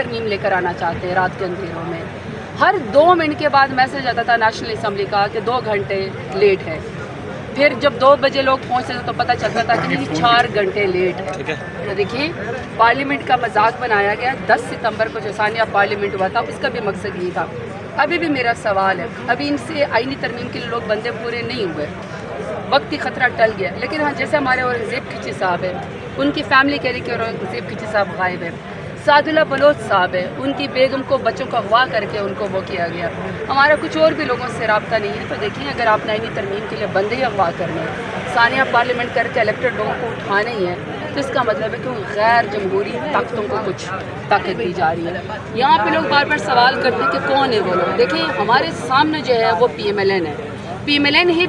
ترمیم لے کر آنا چاہتے ہیں رات کے اندھیروں میں. ہر 2 منٹ کے بعد میسج آتا تھا نیشنل اسمبلی کا کہ 2 گھنٹے لیٹ ہے. پھر جب 2 بجے لوگ پہنچتے تھے تو پتہ چلتا تھا کہ نہیں 4 گھنٹے لیٹ ہے. تو دیکھیے پارلیمنٹ کا مذاق بنایا گیا. 10 ستمبر کو جو ثانیہ پارلیمنٹ ہوا تھا اس کا بھی مقصد یہ تھا. ابھی بھی میرا سوال ہے, ابھی ان سے آئینی ترمیم کے لیے لوگ بندے پورے نہیں ہوئے, وقتی خطرہ ٹل گیا. لیکن ہاں جیسے ہمارے اورنگزیب کھچی صاحب ہیں, ان کی فیملی کہہ رہی کہ اورنگزیب کھچی صاحب غائب ہے. سعد اللہ بلوچ صاحب ہے, ان کی بیگم کو بچوں کو اغوا کر کے ان کو وہ کیا گیا. ہمارا کچھ اور بھی لوگوں سے رابطہ نہیں ہے. تو دیکھیں اگر آپ نے آئینی ترمیم کے لیے بندے ہی اغوا کرنے ہیں, ثانیہ پارلیمنٹ کر کے الیکٹڈ لوگوں کو اٹھانے ہی ہیں, تو اس کا مطلب ہے کہ غیر جمہوری طاقتوں کو کچھ طاقت دی جا رہی ہے. یہاں پہ لوگ بار بار سوال کرتے ہیں کہ کون ہے وہ لوگ. دیکھیں ہمارے سامنے جو ہے وہ PMLN ہے. PMLN ہی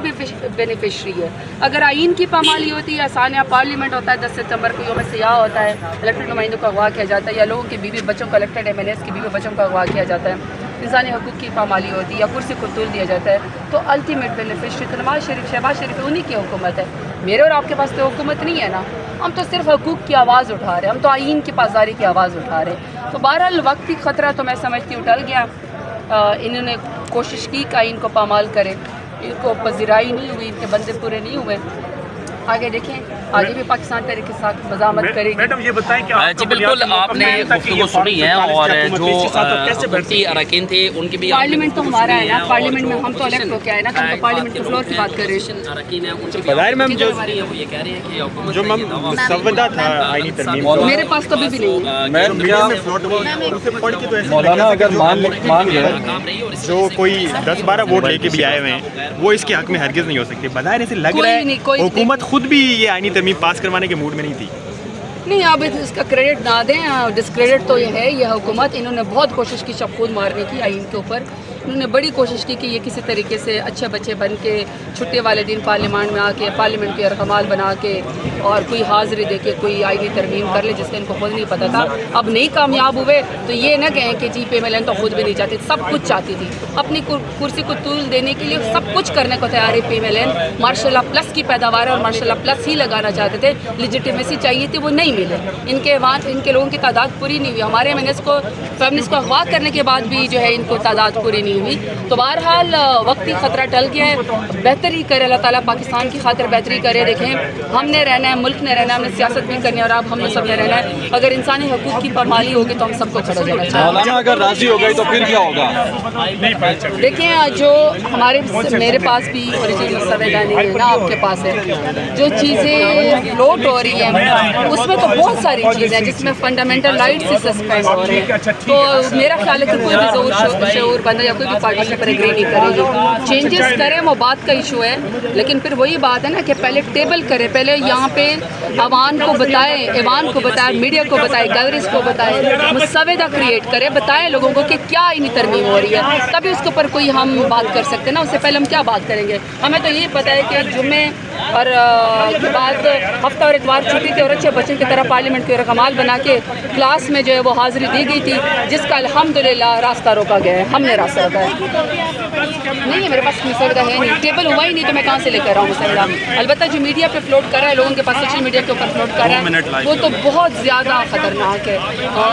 بینیفیشری ہے. اگر آئین کی پامالی ہوتی ہے یا ثانیہ پارلیمنٹ ہوتا ہے, 10 ستمبر کو یوم سیاہ ہوتا ہے, الیکٹڈ نمائندوں کو اغوا کیا جاتا ہے, یا لوگوں کی بیوی بچوں کو الیکٹڈ MLAs کی بیوی بچوں کو اغوا کیا جاتا ہے, انسانی حقوق کی پامالی ہوتی ہے یا کرسی کو طول دیا جاتا ہے, تو الٹیمیٹ بینیفیشری تو نواز شریف شہباز شریف انہی کی حکومت ہے. میرے اور آپ کے پاس تو حکومت نہیں ہے نا. ہم تو صرف حقوق کی آواز اٹھا رہے ہیں, ہم تو آئین کی پاسداری کی آواز اٹھا رہے ہیں. تو بہرحال وقتی خطرہ تو میں سمجھتی ہوں ٹل گیا. انہوں نے کوشش کی کہ آئین کو پامال کرے, ان کو پذیرائی نہیں ہوئی, ان کے بندے پورے نہیں ہوئے. آگے دیکھیں آگے بھی پاکستان تحریک کے ساتھ مزاحمت کرے گی. میڈم یہ بتائیں کہ جی بالکل آپ نے گفتگو سنی ہے, اور جو حکومتی اراکین تھے ان کی بھی پارلیمنٹ تو ہمارا ہے نا, پارلیمنٹ میں ہم تو الیکٹ ہو کے آئے نا, تو ہم تو پارلیمنٹ کے فلور کی بات کر رہے ہیں. اراکین ہیں ان کی بظاہر میم جو یہ کہہ رہے ہیں کہ حکومت جو میم مسودہ تھا آئینی ترمیم کا, میرے پاس تو ابھی بھی نہیں ہے. مولانا اگر مان گئے جو کوئی 10-12 ووٹ لے کے بھی آئے ہوئے ہیں, وہ اس کے حق میں ہرگز نہیں ہو سکتے. بظاہر ایسے لگ رہا ہے حکومت خود بھی یہ آئینی ترمیم پاس کروانے کے موڈ میں نہیں تھی. نہیں آپ اس کا کریڈٹ نہ دیں, ڈسکریڈٹ تو یہ ہے. یہ حکومت انہوں نے بہت کوشش کی شب خود مارنے کی آئین کے اوپر. انہوں نے بڑی کوشش کی کہ یہ کسی طریقے سے اچھے بچے بن کے چھٹے والے دن پارلیمان میں آ کے پارلیمنٹ کے ارکمال بنا کے اور کوئی حاضری دے کے کوئی آئینی ترمیم کر لے, جس کا ان کو خود نہیں پتہ تھا. اب نہیں کامیاب ہوئے تو یہ نہ کہیں کہ جی PMLN تو خود بھی نہیں چاہتی, سب کچھ چاہتی تھی. اپنی کرسی کو طول دینے کے لیے سب کچھ کرنے کو تیار ہے PMLN. ماشاء اللہ پلس کی پیداوار ہے اور ماشاء اللہ پلس ہی لگانا چاہتے تھے. لیجیٹیمیسی چاہیے تھی, وہ نہیں ملے. ان کے لوگوں کی تعداد پوری نہیں ہوئی. ہمارے MNAs کو فیملیز کو اغوا کرنے کے بعد بھی جو ہے ان کو تعداد پوری نہیں ہوئی. تو بہرحال وقتی خطرہ ٹل گیا ہے. بہتری کرے اللہ تعالیٰ, پاکستان کی خاطر بہتری کرے. دیکھیں ہم نے رہنا ہے, ملک نے رہنا ہے, ہم نے سیاست بھی کرنی ہے, اور اب ہم نے سب نے رہنا ہے. اگر انسانی حقوق کی پامالی ہوگی تو ہم سب کو کھڑا جانا چاہیے. مولانا اگر راضی ہو گئی تو پھر کیا ہوگا؟ دیکھیں جو میرے پاس بھی اوریجنل مستند نہیں ہے نا, آپ کے پاس ہے, جو چیزیں فلوٹ ہو رہی ہیں اس میں تو بہت ساری چیزیں ہیں جس میں فنڈامنٹل رائٹس سے سسپینڈ ہو رہے ہیں. تو میرا خیال ہے کہ کوئی بھی شعور بندہ یا کوئی بھی پارٹی پر ایگری نہیں کرے گی. چینجز کریں وہ بات کا ایشو ہے, لیکن پھر وہی بات ہے نا کہ پہلے ٹیبل کرے, پہلے یہاں پہ عوام کو بتائے, ایوان کو بتائے, میڈیا کو بتائے, گیلریز کو بتائے, مسودہ کریٹ کرے, بتائے لوگوں کو کہ کیا آئینی ترمیم ہو رہی ہے, تبھی اس کے اوپر کوئی ہم بات کر سکتے ہیں نا. اس سے پہلے ہم کیا بات کریں گے؟ ہمیں تو یہی پتہ ہے کہ جمعے اور کے بعد ہفتہ اور اتوار چھٹی تھی, اور اچھے بچے کی طرح پارلیمنٹ کے رکمال بنا کے کلاس میں جو ہے وہ حاضری دی گئی تھی, جس کا الحمدللہ راستہ روکا گیا ہے. ہم نے راستہ روکا ہے. نہیں ہے میرے پاس مسودہ ہے نہیں, ٹیبل ہوا ہی نہیں, تو میں کہاں سے لے کر رہا ہوں مسودہ. البتہ جو میڈیا پہ فلوٹ کر رہا ہے, لوگوں کے پاس سوشل میڈیا کے اوپر فلوٹ کر رہا ہے, وہ تو بہت زیادہ خطرناک ہے.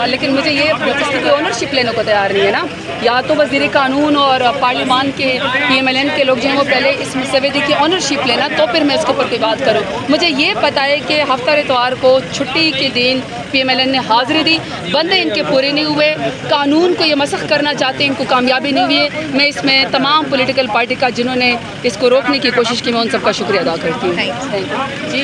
لیکن مجھے یہ اس کی اونرشپ لینے کو تیار نہیں ہے نا. یا تو وزیر قانون اور پارلیمان کے PMLN کے لوگ جو ہیں وہ پہلے اس مسودے کی اونرشپ لینا, تو پھر میں اس کے اوپر کوئی بات کروں. مجھے یہ پتہ ہے کہ ہفتہ اتوار کو چھٹی کے دن PMLN نے حاضری دی, بندے ان کے پورے نہیں ہوئے. قانون کو یہ مسخ کرنا چاہتے ہیں, ان کو کامیابی نہیں ہوئی ہے. میں اس میں تمام پولیٹیکل پارٹی کا جنہوں نے اس کو روکنے کی کوشش کی, میں ان سب کا شکریہ ادا کرتی ہوں. جی